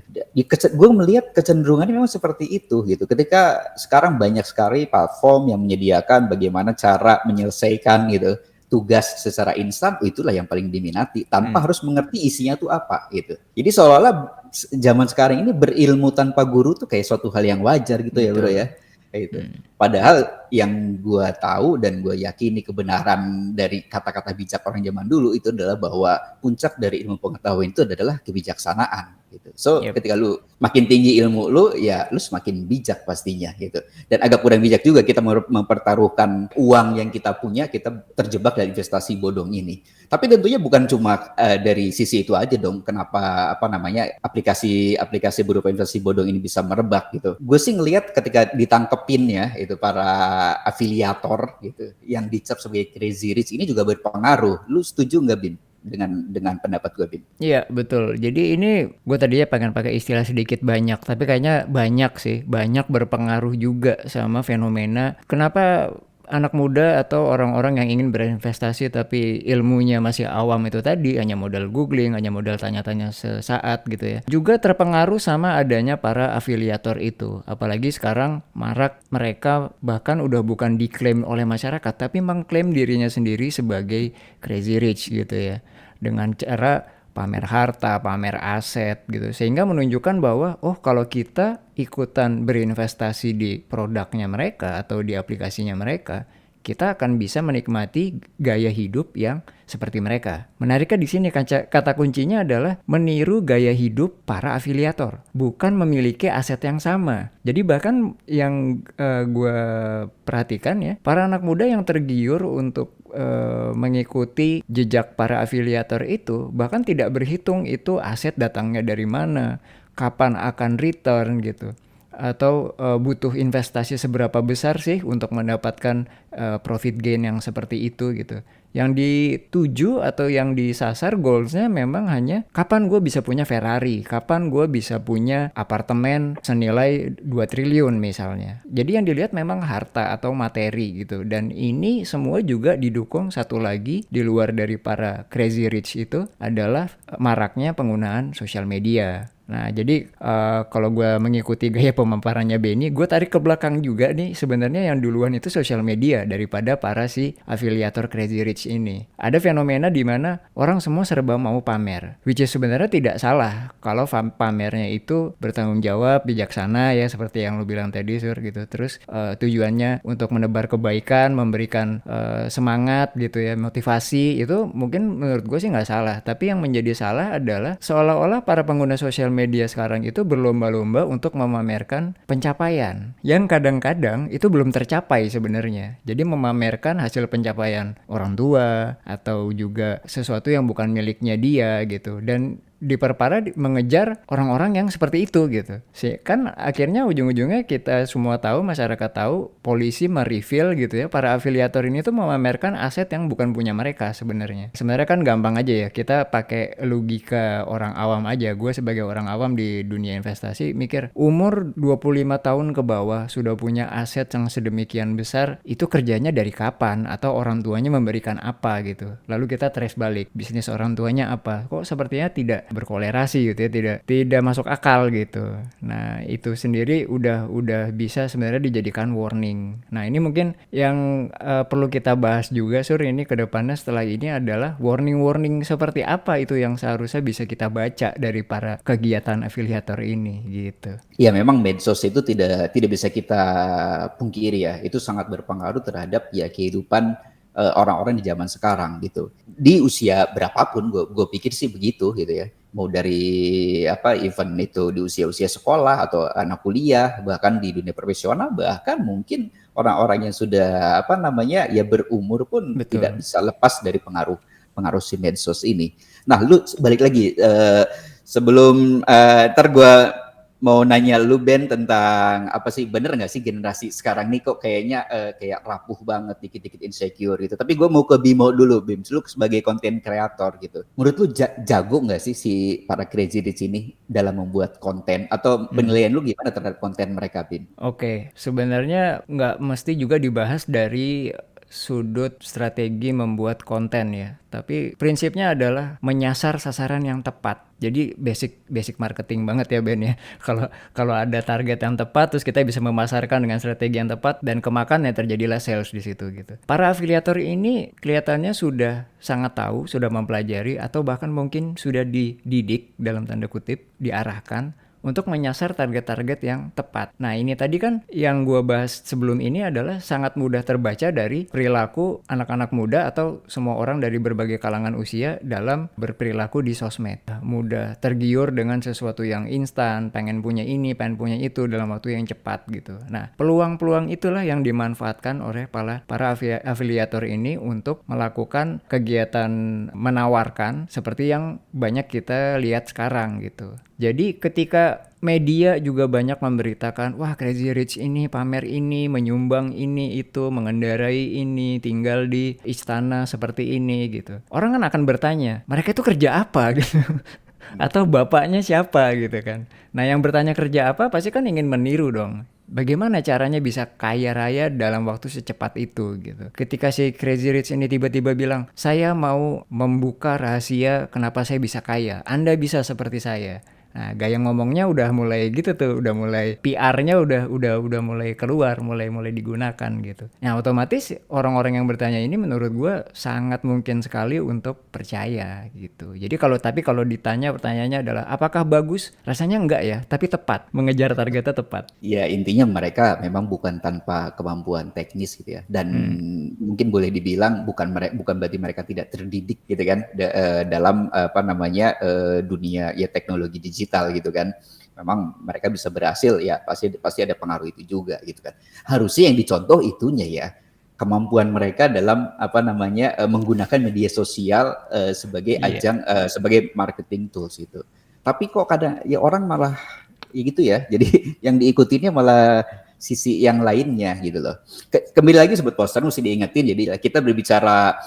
Gue melihat kecenderungannya memang seperti itu gitu. Ketika sekarang banyak sekali platform yang menyediakan bagaimana cara menyelesaikan gitu tugas secara instan, itulah yang paling diminati tanpa harus mengerti isinya tuh apa gitu. Jadi seolah-olah zaman sekarang ini berilmu tanpa guru tuh kayak suatu hal yang wajar gitu ya bro ya. Kayak gitu. Padahal yang gue tahu dan gue yakini kebenaran dari kata-kata bijak orang zaman dulu itu adalah bahwa puncak dari ilmu pengetahuan itu adalah kebijaksanaan gitu. So ketika lu makin tinggi ilmu lu, ya lu semakin bijak pastinya gitu. Dan agak kurang bijak juga kita mempertaruhkan uang yang kita punya, kita terjebak dari investasi bodong ini. Tapi tentunya bukan cuma dari sisi itu aja dong. Kenapa aplikasi berupa investasi bodong ini bisa merebak gitu. Gue sih ngelihat ketika ditangkepin ya itu para afiliator gitu yang dicap sebagai crazy rich ini juga berpengaruh. Lu setuju nggak Bin dengan pendapat gue Bin? Iya betul. Jadi ini gue tadinya pengen pakai istilah sedikit banyak, tapi kayaknya banyak berpengaruh juga sama fenomena kenapa anak muda atau orang-orang yang ingin berinvestasi tapi ilmunya masih awam itu tadi, hanya modal googling, hanya modal tanya-tanya sesaat gitu ya, juga terpengaruh sama adanya para afiliator itu. Apalagi sekarang marak mereka bahkan udah bukan diklaim oleh masyarakat tapi mengklaim dirinya sendiri sebagai crazy rich gitu ya, dengan cara pamer harta, pamer aset gitu. Sehingga menunjukkan bahwa kalau kita ikutan berinvestasi di produknya mereka atau di aplikasinya mereka, kita akan bisa menikmati gaya hidup yang seperti mereka. Menariknya di sini kata kuncinya adalah meniru gaya hidup para afiliator, bukan memiliki aset yang sama. Jadi bahkan yang gue perhatikan ya, para anak muda yang tergiur untuk mengikuti jejak para afiliator itu bahkan tidak berhitung itu aset datangnya dari mana, kapan akan return gitu, atau butuh investasi seberapa besar sih untuk mendapatkan profit gain yang seperti itu gitu. Yang dituju atau yang disasar goalsnya memang hanya kapan gue bisa punya Ferrari, kapan gue bisa punya apartemen senilai 2 triliun misalnya. Jadi yang dilihat memang harta atau materi gitu. Dan ini semua juga didukung satu lagi di luar dari para crazy rich itu adalah maraknya penggunaan sosial media. Nah jadi kalau gue mengikuti gaya pemaparannya Benny, gue tarik ke belakang juga nih, sebenarnya yang duluan itu sosial media daripada para si afiliator crazy rich ini. Ada fenomena di mana orang semua serba mau pamer, which is sebenarnya tidak salah kalau pamernya itu bertanggung jawab, bijaksana ya, seperti yang lu bilang tadi Sur gitu. Terus tujuannya untuk menebar kebaikan, memberikan semangat gitu ya, motivasi, itu mungkin menurut gue sih nggak salah. Tapi yang menjadi salah adalah seolah-olah para pengguna sosial media sekarang itu berlomba-lomba untuk memamerkan pencapaian yang kadang-kadang itu belum tercapai sebenarnya. Jadi memamerkan hasil pencapaian orang tua atau juga sesuatu yang bukan miliknya dia gitu, dan diperparah mengejar orang-orang yang seperti itu gitu. Kan akhirnya ujung-ujungnya kita semua tahu, masyarakat tahu, polisi mereveal gitu ya, para afiliator ini tuh memamerkan aset yang bukan punya mereka sebenarnya. Sebenarnya kan gampang aja ya, kita pakai logika orang awam aja. Gue sebagai orang awam di dunia investasi mikir, umur 25 tahun ke bawah sudah punya aset yang sedemikian besar, itu kerjanya dari kapan atau orang tuanya memberikan apa gitu. Lalu kita trace balik, bisnis orang tuanya apa. Kok sepertinya tidak berkolerasi gitu ya, tidak masuk akal gitu. Nah itu sendiri udah bisa sebenarnya dijadikan warning. Nah ini mungkin yang perlu kita bahas juga Sur ini ke depannya setelah ini adalah warning seperti apa itu yang seharusnya bisa kita baca dari para kegiatan afiliator ini gitu. Ya memang medsos itu tidak bisa kita pungkiri ya, itu sangat berpengaruh terhadap ya kehidupan orang-orang di zaman sekarang gitu. Di usia berapapun gue pikir sih begitu gitu ya. Mau dari event itu di usia sekolah atau anak kuliah, bahkan di dunia profesional, bahkan mungkin orang-orang yang sudah ya berumur pun Betul. tidak bisa lepas dari pengaruh si medsos ini. Nah, lu balik lagi sebelum ntar gue mau nanya lu Ben tentang apa sih, bener nggak sih generasi sekarang nih kok kayaknya kayak rapuh banget, dikit-dikit insecure gitu. Tapi gue mau ke Bimo dulu, Bim. Lu sebagai konten kreator gitu. Menurut lu jago nggak sih si para Crazy Rich ini dalam membuat konten? Atau penilaian lu gimana terhadap konten mereka, Bim? Oke, sebenarnya nggak mesti juga dibahas dari sudut strategi membuat konten ya. Tapi prinsipnya adalah menyasar sasaran yang tepat. Jadi basic marketing banget ya Ben ya. Kalau kalau ada target yang tepat, terus kita bisa memasarkan dengan strategi yang tepat dan kemakan ya terjadilah sales di situ gitu. Para afiliator ini kelihatannya sudah sangat tahu, sudah mempelajari atau bahkan mungkin sudah dididik dalam tanda kutip, diarahkan untuk menyasar target-target yang tepat. Nah ini tadi kan yang gue bahas sebelum ini adalah sangat mudah terbaca dari perilaku anak-anak muda atau semua orang dari berbagai kalangan usia dalam berperilaku di sosmed. Mudah tergiur dengan sesuatu yang instan, pengen punya ini, pengen punya itu dalam waktu yang cepat gitu. Nah peluang-peluang itulah yang dimanfaatkan oleh para afiliator ini untuk melakukan kegiatan menawarkan seperti yang banyak kita lihat sekarang gitu. Jadi ketika media juga banyak memberitakan, wah Crazy Rich ini pamer ini, menyumbang ini, itu, mengendarai ini, tinggal di istana seperti ini gitu. Orang kan akan bertanya, mereka itu kerja apa gitu. Atau bapaknya siapa gitu kan. Nah yang bertanya kerja apa pasti kan ingin meniru dong. Bagaimana caranya bisa kaya raya dalam waktu secepat itu gitu. Ketika si Crazy Rich ini tiba-tiba bilang, saya mau membuka rahasia kenapa saya bisa kaya. Anda bisa seperti saya. Nah, gaya ngomongnya udah mulai gitu tuh, udah mulai PR-nya udah mulai keluar, mulai digunakan gitu. Nah, otomatis orang-orang yang bertanya ini menurut gue sangat mungkin sekali untuk percaya gitu. Jadi kalau ditanya pertanyaannya adalah apakah bagus? Rasanya enggak ya, tapi tepat, mengejar targetnya tepat. Ya intinya mereka memang bukan tanpa kemampuan teknis gitu ya, dan mungkin boleh dibilang bukan berarti mereka tidak terdidik gitu kan dalam apa namanya dunia ya teknologi digital gitu kan. Memang mereka bisa berhasil ya, pasti ada pengaruh itu juga gitu kan. Harusnya yang dicontoh itunya ya, kemampuan mereka dalam apa namanya menggunakan media sosial sebagai ajang sebagai marketing tools itu. Tapi kok kadang ya orang malah ya gitu ya. Jadi yang diikutinnya malah sisi yang lainnya gitu loh. Kembali lagi sebut poster mesti diingetin. Jadi kita berbicara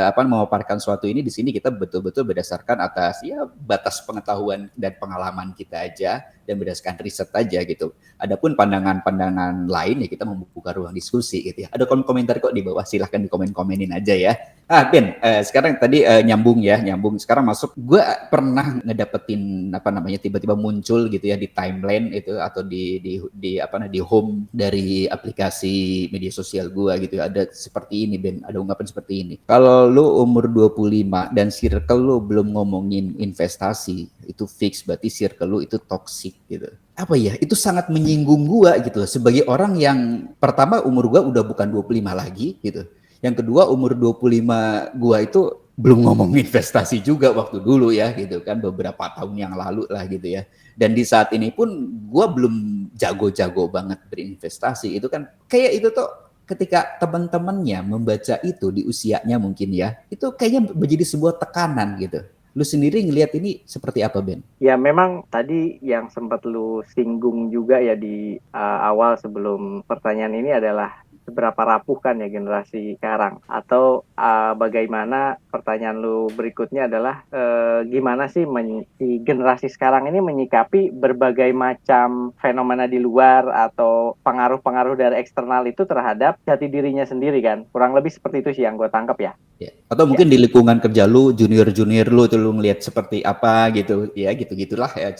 apa memaparkan suatu ini di sini kita betul-betul berdasarkan atas ya batas pengetahuan dan pengalaman kita aja dan berdasarkan riset aja gitu. Adapun pandangan-pandangan lain ya kita membuka ruang diskusi gitu ya. Ada komentar kok di bawah, silahkan dikomen-komenin aja ya. Ben, sekarang tadi nyambung. Sekarang masuk. Gue pernah ngedapetin apa namanya tiba-tiba muncul gitu ya di timeline itu atau di home dari aplikasi media sosial gue gitu ya. Ada seperti ini Ben, ada ungkapan seperti ini. Kalau lu umur 25 dan circle lu belum ngomongin investasi, itu fix berarti circle lu itu toxic gitu. Apa ya, itu sangat menyinggung gue gitu loh. Sebagai orang yang pertama umur gue udah bukan 25 lagi gitu. Yang kedua umur 25 gua itu belum ngomong investasi juga waktu dulu ya gitu kan, beberapa tahun yang lalu lah gitu ya. Dan di saat ini pun gua belum jago-jago banget berinvestasi. Itu kan kayak itu tuh ketika teman-temannya membaca itu di usianya mungkin ya, itu kayaknya menjadi sebuah tekanan gitu. Lu sendiri ngelihat ini seperti apa Ben? Ya memang tadi yang sempat lu singgung juga ya di awal sebelum pertanyaan ini adalah seberapa rapuh kan ya generasi sekarang, atau bagaimana pertanyaan lu berikutnya adalah gimana sih si generasi sekarang ini menyikapi berbagai macam fenomena di luar atau pengaruh-pengaruh dari eksternal itu terhadap jati dirinya sendiri kan, kurang lebih seperti itu sih yang gue tangkap ya. Ya. Atau mungkin di lingkungan kerja lu, junior lu tuh lu ngelihat seperti apa gitu, ya gitu-gitulah ya.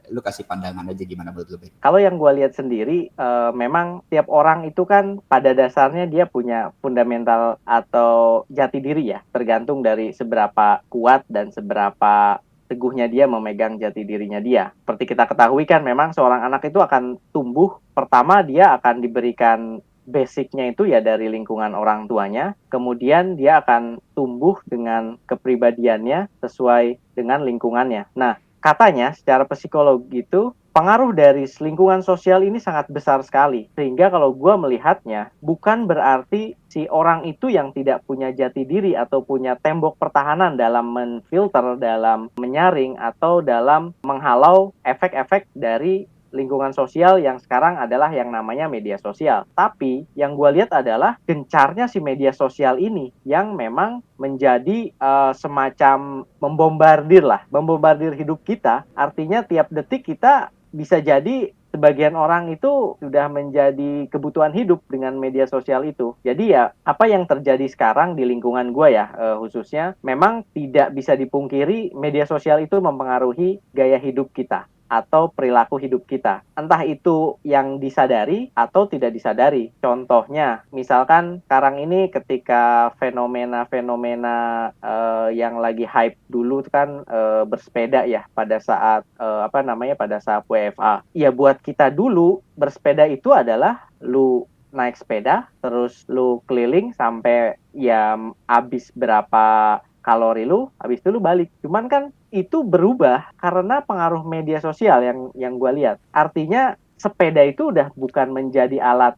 Lu kasih pandangan aja gimana menurut lu. Kalau yang gue lihat sendiri, memang tiap orang itu kan pada dasarnya dia punya fundamental atau jati diri ya, tergantung dari seberapa kuat dan seberapa teguhnya dia memegang jati dirinya dia. Seperti kita ketahui kan memang seorang anak itu akan tumbuh, pertama dia akan diberikan basicnya itu ya dari lingkungan orang tuanya, kemudian dia akan tumbuh dengan kepribadiannya sesuai dengan lingkungannya. Nah, katanya secara psikologi itu pengaruh dari lingkungan sosial ini sangat besar sekali. Sehingga kalau gue melihatnya, bukan berarti si orang itu yang tidak punya jati diri atau punya tembok pertahanan dalam menfilter, dalam menyaring, atau dalam menghalau efek-efek dari lingkungan sosial yang sekarang adalah yang namanya media sosial. Tapi yang gue lihat adalah gencarnya si media sosial ini yang memang menjadi semacam membombardir hidup kita. Artinya tiap detik kita bisa jadi sebagian orang itu sudah menjadi kebutuhan hidup dengan media sosial itu. Jadi ya apa yang terjadi sekarang di lingkungan gue ya khususnya memang tidak bisa dipungkiri media sosial itu mempengaruhi gaya hidup kita atau perilaku hidup kita. Entah itu yang disadari atau tidak disadari. Contohnya, misalkan sekarang ini ketika fenomena-fenomena yang lagi hype dulu kan bersepeda ya pada saat pada saat WFA. Ya buat kita dulu bersepeda itu adalah lu naik sepeda terus lu keliling sampai ya habis berapa kalori lu, habis itu lu balik. Cuman kan itu berubah karena pengaruh media sosial yang gue lihat. Artinya sepeda itu udah bukan menjadi alat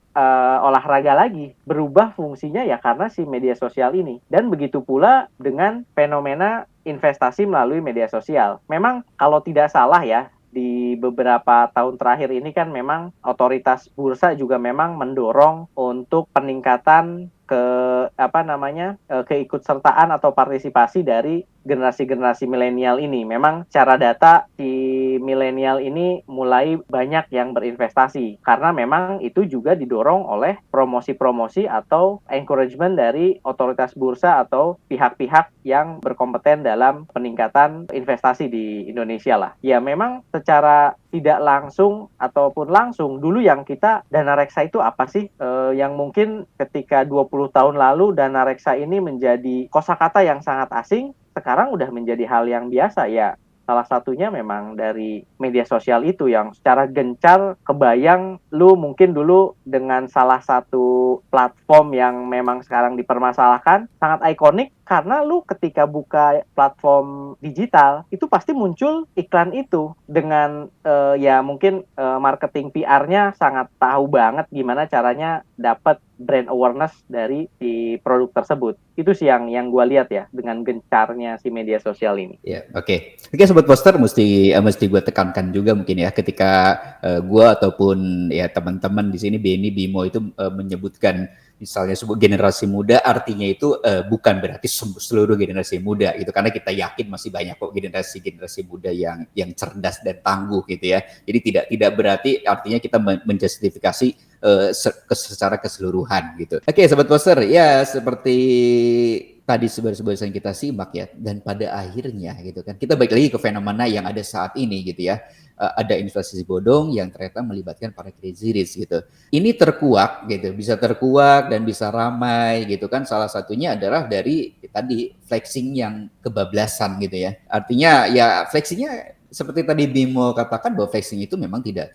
olahraga lagi, berubah fungsinya ya karena si media sosial ini. Dan begitu pula dengan fenomena investasi melalui media sosial. Memang kalau tidak salah ya, di beberapa tahun terakhir ini kan memang otoritas bursa juga memang mendorong untuk peningkatan keikutsertaan atau partisipasi dari generasi-generasi milenial ini. Memang secara data si milenial ini mulai banyak yang berinvestasi karena memang itu juga didorong oleh promosi-promosi atau encouragement dari otoritas bursa atau pihak-pihak yang berkompeten dalam peningkatan investasi di Indonesia lah. Ya memang secara tidak langsung ataupun langsung dulu yang kita dana reksa itu apa sih yang mungkin ketika 20 tahun lalu dana reksa ini menjadi kosakata yang sangat asing, sekarang udah menjadi hal yang biasa ya. Salah satunya memang dari media sosial itu yang secara gencar kebayang lu mungkin dulu dengan salah satu platform yang memang sekarang dipermasalahkan sangat ikonik karena lu ketika buka platform digital itu pasti muncul iklan itu dengan ya mungkin marketing PR-nya sangat tahu banget gimana caranya dapat brand awareness dari si produk tersebut. Itu sih yang gue lihat ya dengan gencarnya si media sosial ini. Ya, oke. Oke, Sobat Poster mesti gue tekankan juga mungkin ya ketika gue ataupun ya teman-teman di sini Beni Bimo itu menyebutkan misalnya sebuah generasi muda, artinya itu bukan berarti seluruh generasi muda gitu, karena kita yakin masih banyak kok generasi muda yang cerdas dan tangguh gitu ya. Jadi tidak berarti artinya kita menjustifikasi secara keseluruhan gitu. Oke, Sobat Poster, ya seperti tadi sebagai kita simak ya, dan pada akhirnya gitu kan kita balik lagi ke fenomena yang ada saat ini gitu ya. Ada investasi bodong yang ternyata melibatkan para crazy rich gitu. Ini terkuak gitu, bisa terkuak dan bisa ramai gitu kan. Salah satunya adalah dari tadi flexing yang kebablasan gitu ya. Artinya ya flexingnya seperti tadi Bimo katakan bahwa flexing itu memang tidak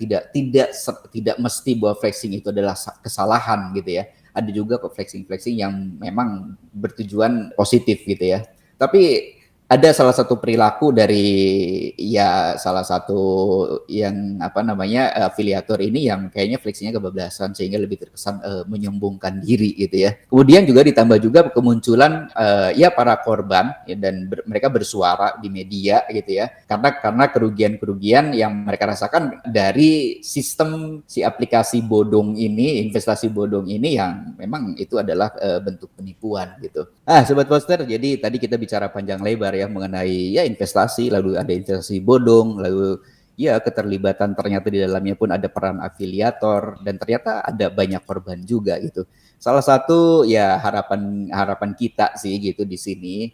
mesti bahwa flexing itu adalah kesalahan gitu ya. Ada juga kok flexing yang memang bertujuan positif gitu ya. Tapi ada salah satu perilaku dari ya salah satu yang afiliator ini yang kayaknya flexingnya kebablasan sehingga lebih terkesan menyombongkan diri gitu ya. Kemudian juga ditambah juga kemunculan ya para korban ya, dan mereka bersuara di media gitu ya. Karena kerugian-kerugian yang mereka rasakan dari sistem si aplikasi bodong ini, investasi bodong ini yang memang itu adalah bentuk penipuan gitu. Sobat Poster, jadi tadi kita bicara panjang lebar ya mengenai ya investasi, lalu ada investasi bodong, lalu ya keterlibatan ternyata di dalamnya pun ada peran afiliator dan ternyata ada banyak korban juga gitu. Salah satu ya harapan kita sih gitu di sini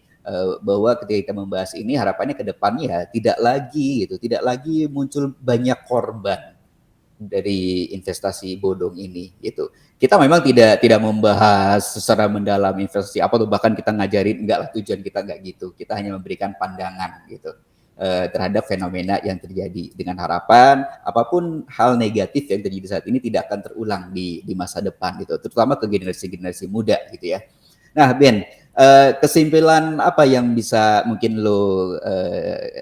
bahwa ketika kita membahas ini harapannya ke depannya tidak lagi muncul banyak korban dari investasi bodong ini gitu. Kita memang tidak membahas secara mendalam investasi apa tuh, bahkan kita ngajarin enggak lah, tujuan kita enggak gitu. Kita hanya memberikan pandangan gitu terhadap fenomena yang terjadi dengan harapan apapun hal negatif yang terjadi saat ini tidak akan terulang di masa depan gitu, terutama ke generasi muda gitu ya. Nah, Ben, Kesimpulan apa yang bisa mungkin lo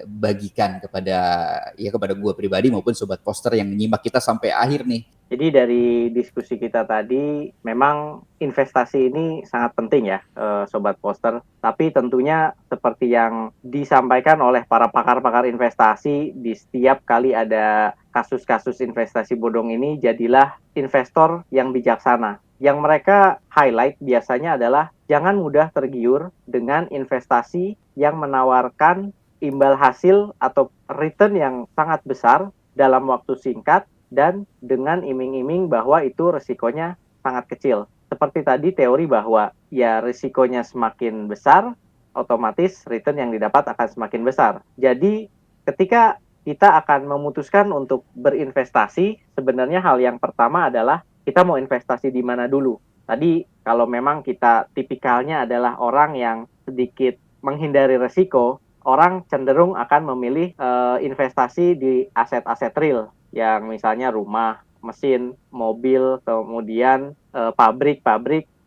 bagikan kepada gue pribadi maupun sobat poster yang menyimak kita sampai akhir nih? Jadi dari diskusi kita tadi, memang investasi ini sangat penting ya, Sobat Poster. Tapi tentunya seperti yang disampaikan oleh para pakar-pakar investasi, di setiap kali ada kasus-kasus investasi bodong ini, jadilah investor yang bijaksana. Yang mereka highlight biasanya adalah jangan mudah tergiur dengan investasi yang menawarkan imbal hasil atau return yang sangat besar dalam waktu singkat, dan dengan iming-iming bahwa itu resikonya sangat kecil. Seperti tadi teori bahwa ya risikonya semakin besar, otomatis return yang didapat akan semakin besar. Jadi ketika kita akan memutuskan untuk berinvestasi, sebenarnya hal yang pertama adalah kita mau investasi di mana dulu. Tadi kalau memang kita tipikalnya adalah orang yang sedikit menghindari risiko, orang cenderung akan memilih investasi di aset-aset real, yang misalnya rumah, mesin, mobil, kemudian pabrik,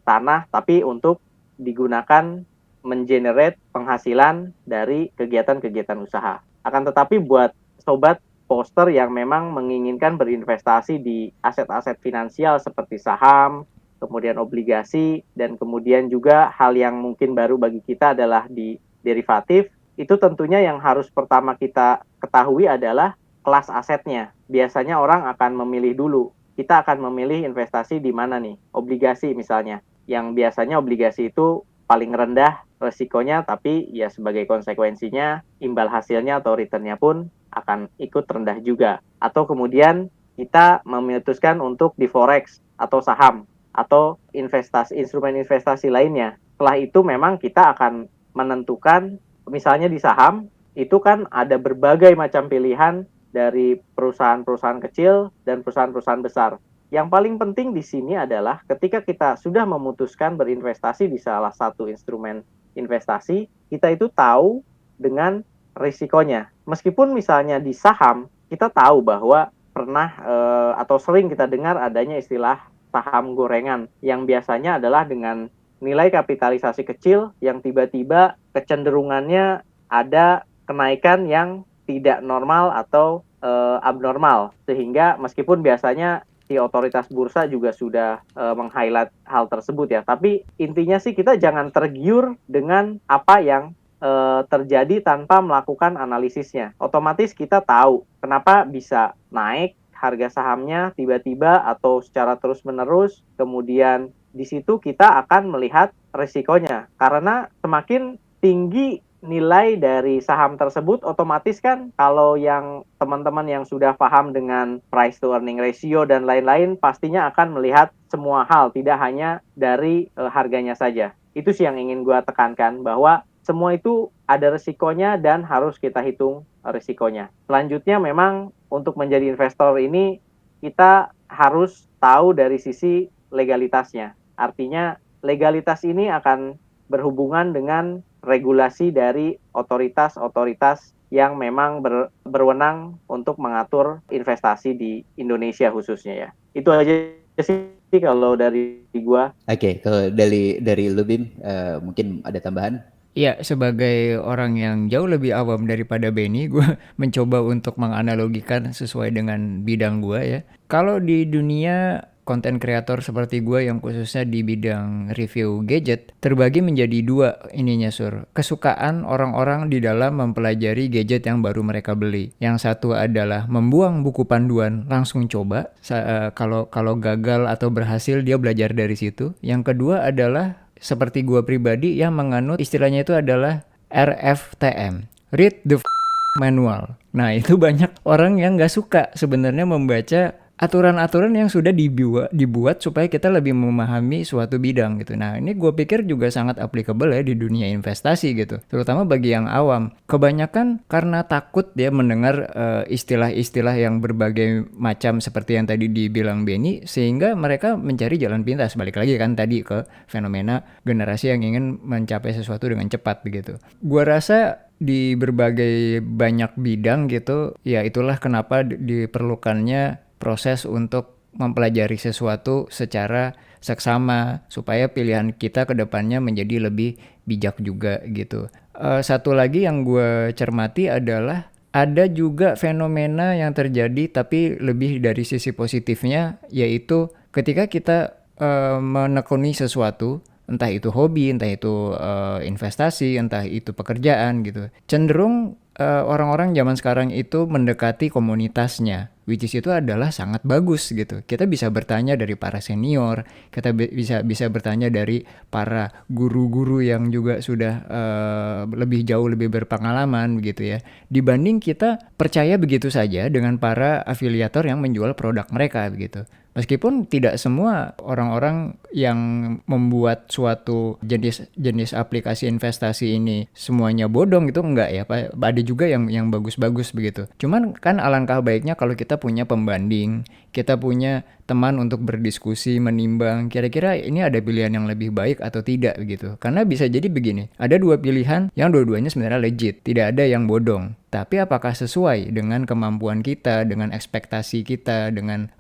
tanah, tapi untuk digunakan mengenerate penghasilan dari kegiatan-kegiatan usaha. Akan tetapi buat sobat poster yang memang menginginkan berinvestasi di aset-aset finansial seperti saham, kemudian obligasi, dan kemudian juga hal yang mungkin baru bagi kita adalah di derivatif, itu tentunya yang harus pertama kita ketahui adalah kelas asetnya. Biasanya orang akan memilih dulu, kita akan memilih investasi di mana nih? Obligasi misalnya, yang biasanya obligasi itu paling rendah resikonya, tapi ya sebagai konsekuensinya imbal hasilnya atau returnnya pun akan ikut rendah juga. Atau kemudian kita memutuskan untuk di forex atau saham atau instrumen investasi lainnya. Setelah itu memang kita akan menentukan, misalnya di saham itu kan ada berbagai macam pilihan dari perusahaan-perusahaan kecil dan perusahaan-perusahaan besar. Yang paling penting di sini adalah ketika kita sudah memutuskan berinvestasi di salah satu instrumen investasi, kita itu tahu dengan risikonya. Meskipun misalnya di saham, kita tahu bahwa pernah atau sering kita dengar adanya istilah saham gorengan, yang biasanya adalah dengan nilai kapitalisasi kecil yang tiba-tiba kecenderungannya ada kenaikan yang tidak normal atau abnormal, sehingga meskipun biasanya si otoritas bursa juga sudah meng-highlight hal tersebut ya, tapi intinya sih kita jangan tergiur dengan apa yang terjadi tanpa melakukan analisisnya. Otomatis kita tahu kenapa bisa naik harga sahamnya tiba-tiba atau secara terus-menerus, kemudian di situ kita akan melihat risikonya, karena semakin tinggi nilai dari saham tersebut, otomatis kan kalau yang teman-teman yang sudah paham dengan price to earning ratio dan lain-lain pastinya akan melihat semua hal, tidak hanya dari harganya saja. Itu sih yang ingin gue tekankan, bahwa semua itu ada risikonya dan harus kita hitung risikonya. Selanjutnya memang untuk menjadi investor ini kita harus tahu dari sisi legalitasnya. Artinya legalitas ini akan berhubungan dengan regulasi dari otoritas-otoritas yang memang berwenang untuk mengatur investasi di Indonesia khususnya ya. Itu aja sih kalau dari gua. Oke, kalau dari lu Bim, mungkin ada tambahan? Iya, sebagai orang yang jauh lebih awam daripada Benny, gue mencoba untuk menganalogikan sesuai dengan bidang gue ya. Kalau di dunia konten kreator seperti gue yang khususnya di bidang review gadget, terbagi menjadi dua ininya Sur. Kesukaan orang-orang di dalam mempelajari gadget yang baru mereka beli. Yang satu adalah membuang buku panduan, langsung coba. Kalau gagal atau berhasil dia belajar dari situ. Yang kedua adalah seperti gue pribadi yang menganut istilahnya itu adalah RFTM, Read the Manual. Nah itu banyak orang yang gak suka sebenarnya membaca aturan-aturan yang sudah dibuat supaya kita lebih memahami suatu bidang gitu. Nah ini gue pikir juga sangat applicable ya di dunia investasi gitu, terutama bagi yang awam. Kebanyakan karena takut dia mendengar istilah-istilah yang berbagai macam seperti yang tadi dibilang Benny, sehingga mereka mencari jalan pintas. Balik lagi kan tadi ke fenomena generasi yang ingin mencapai sesuatu dengan cepat begitu. Gue rasa di berbagai banyak bidang gitu, ya itulah kenapa diperlukannya proses untuk mempelajari sesuatu secara seksama supaya pilihan kita ke depannya menjadi lebih bijak juga gitu. Satu lagi yang gue cermati adalah ada juga fenomena yang terjadi tapi lebih dari sisi positifnya, yaitu ketika kita menekuni sesuatu, entah itu hobi, entah itu investasi, entah itu pekerjaan gitu. Cenderung orang-orang zaman sekarang itu mendekati komunitasnya, which is itu adalah sangat bagus gitu. Kita bisa bertanya dari para senior, kita bisa bertanya dari para guru-guru yang juga sudah lebih jauh lebih berpengalaman gitu ya. Dibanding kita percaya begitu saja dengan para afiliator yang menjual produk mereka begitu. Meskipun tidak semua orang-orang yang membuat suatu jenis aplikasi investasi ini semuanya bodong, gitu enggak ya, Pak. Ada juga yang bagus-bagus begitu. Cuman kan alangkah baiknya kalau kita punya pembanding, kita punya teman untuk berdiskusi, menimbang kira-kira ini ada pilihan yang lebih baik atau tidak begitu. Karena bisa jadi begini, ada dua pilihan yang dua-duanya sebenarnya legit, tidak ada yang bodong. Tapi apakah sesuai dengan kemampuan kita, dengan ekspektasi kita, dengan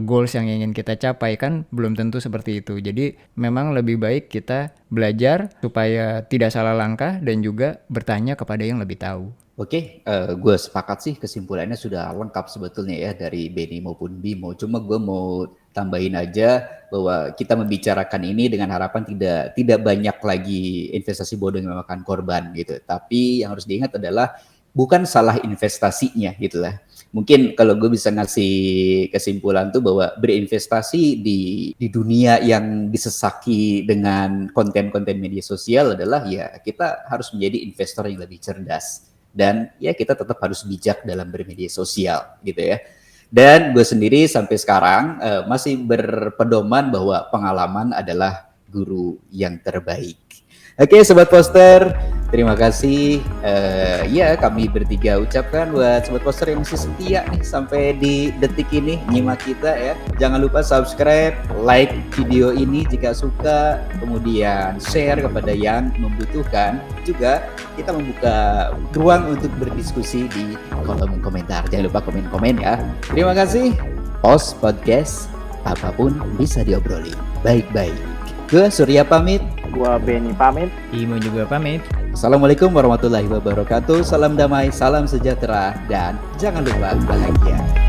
goals yang ingin kita capai, kan belum tentu seperti itu. Jadi memang lebih baik kita belajar supaya tidak salah langkah dan juga bertanya kepada yang lebih tahu. Oke, gue sepakat sih, kesimpulannya sudah lengkap sebetulnya ya dari Benny maupun Bimo. Cuma gue mau tambahin aja bahwa kita membicarakan ini dengan harapan tidak banyak lagi investasi bodong yang memakan korban gitu. Tapi yang harus diingat adalah bukan salah investasinya gitu lah. Mungkin kalau gue bisa ngasih kesimpulan tuh bahwa berinvestasi di dunia yang disesaki dengan konten-konten media sosial adalah ya kita harus menjadi investor yang lebih cerdas. Dan ya kita tetap harus bijak dalam bermedia sosial gitu ya. Dan gue sendiri sampai sekarang masih berpedoman bahwa pengalaman adalah guru yang terbaik. Oke Sobat Poster, terima kasih. Ya kami bertiga ucapkan buat Sobat Poster yang masih setia nih sampai di detik ini nyimak kita ya. Jangan lupa subscribe, like video ini jika suka, kemudian share kepada yang membutuhkan. Juga kita membuka ruang untuk berdiskusi di kolom komentar. Jangan lupa komen-komen ya. Terima kasih. Pos Podcast, apapun bisa diobrolin. Baik-baik. Gue Surya pamit. Gua Benny pamit. Imo juga pamit. Assalamualaikum warahmatullahi wabarakatuh. Salam damai, salam sejahtera, dan jangan lupa bahagia.